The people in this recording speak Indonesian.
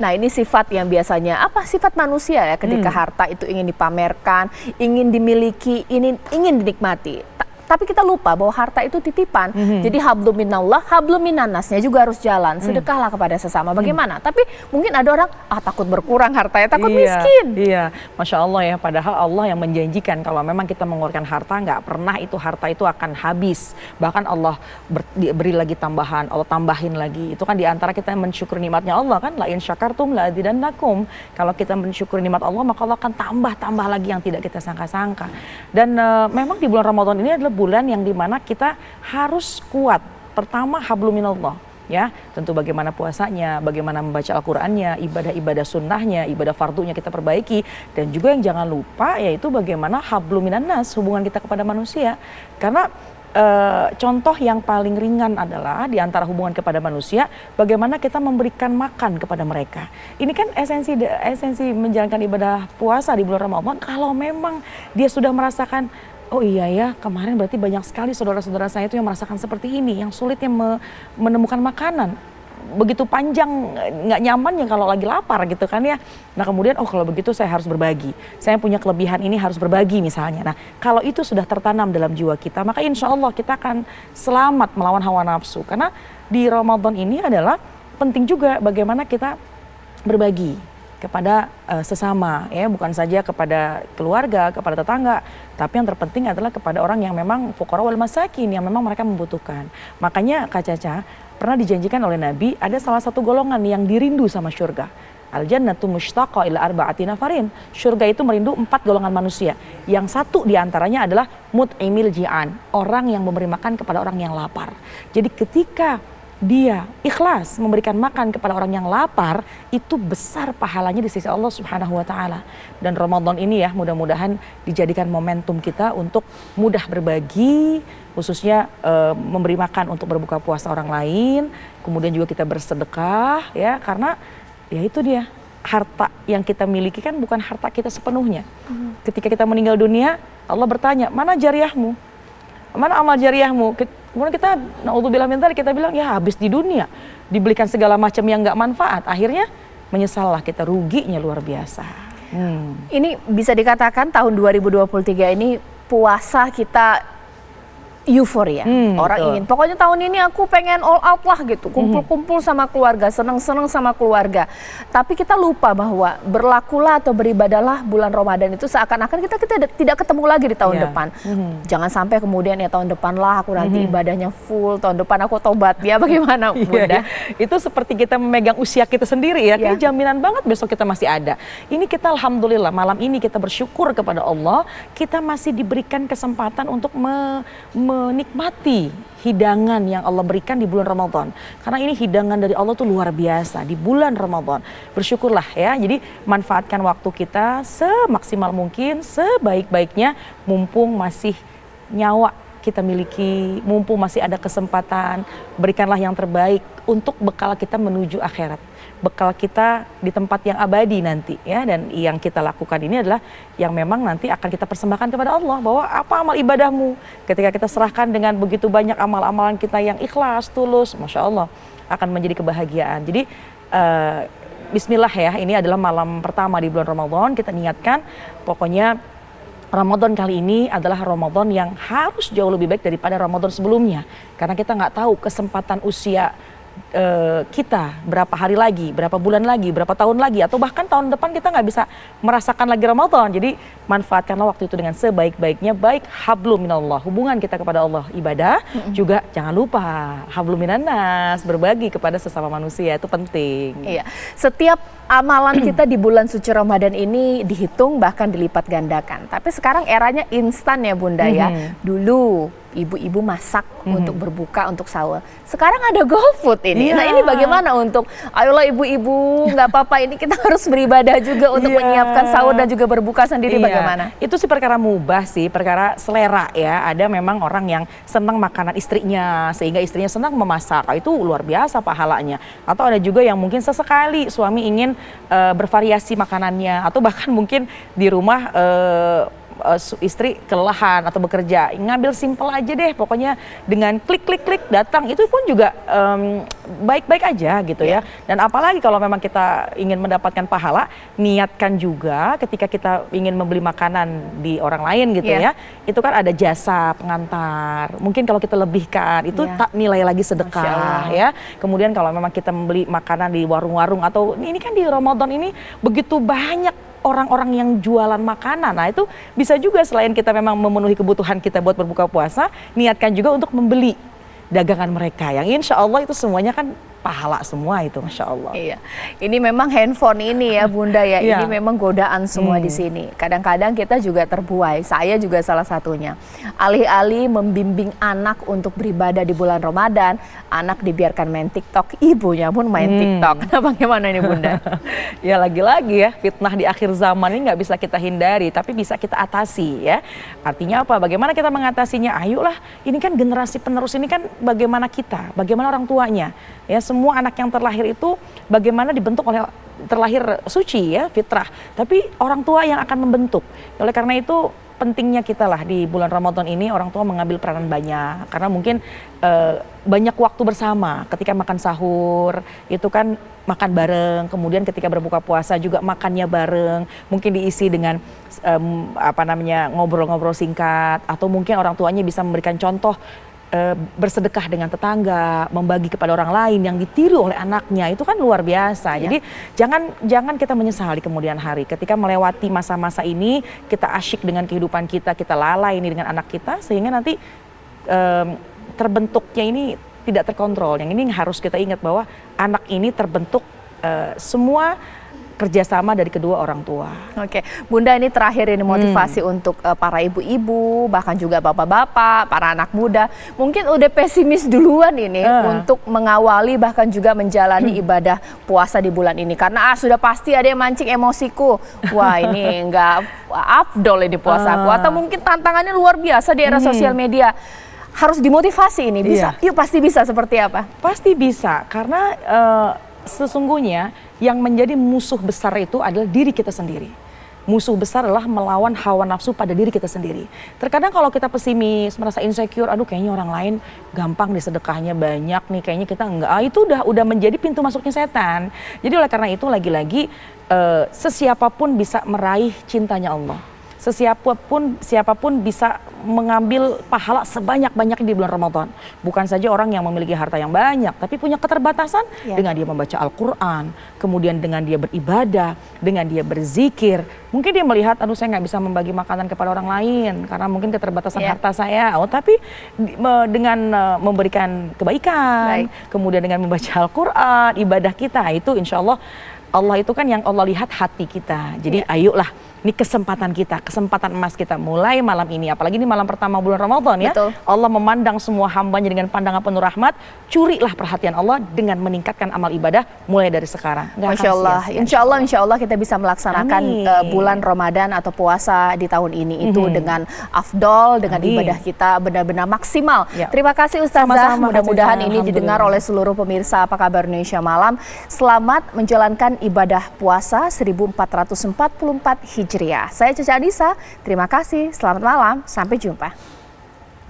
Nah, ini sifat yang biasanya apa sifat manusia ya ketika harta itu ingin dipamerkan, ingin dimiliki, ingin dinikmati. Tapi kita lupa bahwa harta itu titipan. Jadi hablum minallah, hablum minannasnya juga harus jalan. Sedekahlah kepada sesama. Bagaimana? Tapi mungkin ada orang takut berkurang hartanya, takut miskin. Iya, Masya Allah ya. Padahal Allah yang menjanjikan kalau memang kita mengeluarkan harta, nggak pernah itu harta itu akan habis. Bahkan Allah beri lagi tambahan, Allah tambahin lagi. Itu kan diantara kita mensyukur nikmatnya Allah kan. La in syakartum la azidannakum. Kalau kita mensyukur nikmat Allah, maka Allah akan tambah lagi yang tidak kita sangka-sangka. Dan memang di bulan Ramadan ini adalah bulan yang dimana kita harus kuat. Pertama hablum minallah, ya tentu bagaimana puasanya, bagaimana membaca Al-Qur'annya, ibadah-ibadah sunnahnya, ibadah fardunya kita perbaiki, dan juga yang jangan lupa yaitu bagaimana hablum minannas, hubungan kita kepada manusia. Karena contoh yang paling ringan adalah di antara hubungan kepada manusia, bagaimana kita memberikan makan kepada mereka. Ini kan esensi menjalankan ibadah puasa di bulan Ramadan. Kalau memang dia sudah merasakan, oh iya ya, kemarin berarti banyak sekali saudara-saudara saya itu yang merasakan seperti ini, yang sulitnya menemukan makanan. Begitu panjang, nggak nyaman ya kalau lagi lapar gitu kan ya. Nah kemudian, oh kalau begitu saya harus berbagi. Saya punya kelebihan ini harus berbagi misalnya. Nah kalau itu sudah tertanam dalam jiwa kita, maka insya Allah kita akan selamat melawan hawa nafsu. Karena di Ramadan ini adalah penting juga bagaimana kita berbagi kepada sesama, ya bukan saja kepada keluarga, kepada tetangga, tapi yang terpenting adalah kepada orang yang memang fuqara wal masakin, yang memang mereka membutuhkan. Makanya Kak Caca pernah dijanjikan oleh Nabi ada salah satu golongan yang dirindu sama surga. Al jannatu mushtaqa ila arba'ati nafarin. Surga itu merindu 4 golongan manusia. Yang satu diantaranya adalah mut'imil ji'an, orang yang memberi makan kepada orang yang lapar. Jadi ketika dia ikhlas memberikan makan kepada orang yang lapar, itu besar pahalanya di sisi Allah Subhanahu wa taala. Dan Ramadan ini ya mudah-mudahan dijadikan momentum kita untuk mudah berbagi, khususnya memberi makan untuk berbuka puasa orang lain, kemudian juga kita bersedekah ya, karena ya itu dia, harta yang kita miliki kan bukan harta kita sepenuhnya. Ketika kita meninggal dunia, Allah bertanya, mana jariahmu? Mana amal jariahmu? Kemudian kita, na'udzubillah min dzalik, kita bilang ya habis di dunia, dibelikan segala macam yang nggak manfaat, akhirnya menyesallah, kita ruginya luar biasa. Ini bisa dikatakan tahun 2023 ini puasa kita euforia. Orang betul. ingin, pokoknya tahun ini aku pengen all out lah gitu, kumpul-kumpul sama keluarga, seneng-seneng sama keluarga. Tapi kita lupa bahwa berlakulah atau beribadahlah bulan Ramadan itu seakan-akan kita tidak ketemu lagi di tahun depan. Jangan sampai kemudian ya tahun depan lah aku nanti ibadahnya full, tahun depan aku tobat ya, bagaimana Bunda? Itu seperti kita memegang usia kita sendiri ya, kayak jaminan banget besok kita masih ada. Ini kita alhamdulillah malam ini kita bersyukur kepada Allah, kita masih diberikan kesempatan untuk menikmati hidangan yang Allah berikan di bulan Ramadan. Karena ini hidangan dari Allah tuh luar biasa di bulan Ramadan. Bersyukurlah ya. Jadi manfaatkan waktu kita semaksimal mungkin, sebaik-baiknya, mumpung masih nyawa kita miliki, mumpung masih ada kesempatan, berikanlah yang terbaik untuk bekal kita menuju akhirat. Bekal kita di tempat yang abadi nanti ya, dan yang kita lakukan ini adalah yang memang nanti akan kita persembahkan kepada Allah, bahwa apa amal ibadahmu ketika kita serahkan dengan begitu banyak amal-amalan kita yang ikhlas, tulus, Masya Allah akan menjadi kebahagiaan. Jadi bismillah ya, ini adalah malam pertama di bulan Ramadan, kita niatkan pokoknya Ramadan kali ini adalah Ramadan yang harus jauh lebih baik daripada Ramadan sebelumnya, karena kita nggak tahu kesempatan usia kita berapa hari lagi, berapa bulan lagi, berapa tahun lagi, atau bahkan tahun depan kita nggak bisa merasakan lagi Ramadan. Jadi manfaatkanlah waktu itu dengan sebaik-baiknya, baik hablum minallah, hubungan kita kepada Allah, ibadah, juga jangan lupa hablum minannas, berbagi kepada sesama manusia, itu penting. Iya, setiap amalan kita di bulan suci Ramadan ini dihitung bahkan dilipat gandakan. Tapi sekarang eranya instan ya Bunda ya. Dulu ibu-ibu masak untuk berbuka, untuk sahur. Sekarang ada GoFood ini. Nah ini bagaimana untuk, ayolah ibu-ibu, nggak apa-apa ini kita harus beribadah juga untuk menyiapkan sahur dan juga berbuka sendiri, bagaimana? Itu sih perkara mubah sih, perkara selera ya. Ada memang orang yang senang makanan istrinya, sehingga istrinya senang memasak. Itu luar biasa pahalanya. Atau ada juga yang mungkin sesekali suami ingin bervariasi makanannya, atau bahkan mungkin di rumah istri kelelahan atau bekerja, ngambil simple aja deh, pokoknya dengan klik datang, itu pun juga baik-baik aja gitu ya. Dan apalagi kalau memang kita ingin mendapatkan pahala, niatkan juga ketika kita ingin membeli makanan di orang lain gitu ya, itu kan ada jasa pengantar. Mungkin kalau kita lebihkan itu tak nilai lagi sedekah ya. Kemudian kalau memang kita membeli makanan di warung-warung, atau ini kan di Ramadan ini begitu banyak orang-orang yang jualan makanan. Nah itu bisa juga, selain kita memang memenuhi kebutuhan kita buat berbuka puasa, niatkan juga untuk membeli dagangan mereka yang insya Allah itu semuanya kan pahala semua itu, Masya Allah. Iya, ini memang handphone ini ya Bunda ya, ini memang godaan semua di sini. Kadang-kadang kita juga terbuai, saya juga salah satunya. Alih-alih membimbing anak untuk beribadah di bulan Ramadan, anak dibiarkan main TikTok, ibunya pun main TikTok. Nah bagaimana ini Bunda? Ya lagi-lagi ya, fitnah di akhir zaman ini nggak bisa kita hindari, tapi bisa kita atasi ya. Artinya apa? Bagaimana kita mengatasinya? Ayolah, ini kan generasi penerus ini kan bagaimana kita, bagaimana orang tuanya. Ya, semua anak yang terlahir itu bagaimana dibentuk oleh, terlahir suci ya, fitrah. Tapi orang tua yang akan membentuk. Oleh karena itu pentingnya kita lah di bulan Ramadan ini orang tua mengambil peranan banyak. Karena mungkin banyak waktu bersama. Ketika makan sahur itu kan makan bareng. Kemudian ketika berbuka puasa juga makannya bareng. Mungkin diisi dengan ngobrol-ngobrol singkat. Atau mungkin orang tuanya bisa memberikan contoh, bersedekah dengan tetangga, membagi kepada orang lain yang ditiru oleh anaknya, itu kan luar biasa. Jadi jangan kita menyesal di kemudian hari. Ketika melewati masa-masa ini, kita asyik dengan kehidupan kita lalai ini dengan anak kita, sehingga nanti terbentuknya ini tidak terkontrol. Yang ini harus kita ingat bahwa anak ini terbentuk semua kerjasama dari kedua orang tua. Oke, Bunda, ini terakhir ini motivasi untuk para ibu-ibu, bahkan juga bapak-bapak, para anak muda. Mungkin udah pesimis duluan ini untuk mengawali bahkan juga menjalani ibadah puasa di bulan ini. Karena sudah pasti ada yang mancing emosiku. Wah ini enggak afdol ini puasaku. Atau mungkin tantangannya luar biasa di era sosial media. Harus dimotivasi ini, bisa? Yuk pasti bisa, seperti apa? Pasti bisa, karena sesungguhnya yang menjadi musuh besar itu adalah diri kita sendiri. Musuh besar adalah melawan hawa nafsu pada diri kita sendiri. Terkadang kalau kita pesimis, merasa insecure, aduh kayaknya orang lain gampang deh sedekahnya banyak nih, kayaknya kita enggak. Itu udah menjadi pintu masuknya setan. Jadi oleh karena itu lagi-lagi sesiapapun bisa meraih cintanya Allah. Siapapun bisa mengambil pahala sebanyak-banyaknya di bulan Ramadan. Bukan saja orang yang memiliki harta yang banyak, tapi punya keterbatasan dengan dia membaca Al-Quran, kemudian dengan dia beribadah, dengan dia berzikir. Mungkin dia melihat, aduh saya nggak bisa membagi makanan kepada orang lain karena mungkin keterbatasan harta saya. Tapi dengan memberikan kebaikan, kemudian dengan membaca Al-Quran, ibadah kita itu insya Allah, Allah itu kan yang Allah lihat hati kita. Jadi ayolah, ini kesempatan kita, kesempatan emas kita mulai malam ini. Apalagi ini malam pertama bulan Ramadan ya. Betul. Allah memandang semua hambanya dengan pandangan penuh rahmat. Curilah perhatian Allah dengan meningkatkan amal ibadah mulai dari sekarang. Masya Allah, insya Allah kita bisa melaksanakan bulan Ramadan atau puasa di tahun ini itu dengan afdol, dengan ibadah kita benar-benar maksimal. Terima kasih Ustazah, mudah-mudahan ini didengar oleh seluruh pemirsa Apa Kabar Indonesia Malam. Selamat menjalankan ibadah puasa 1444 Hijriah. Saya Caca Anissa, terima kasih, selamat malam, sampai jumpa.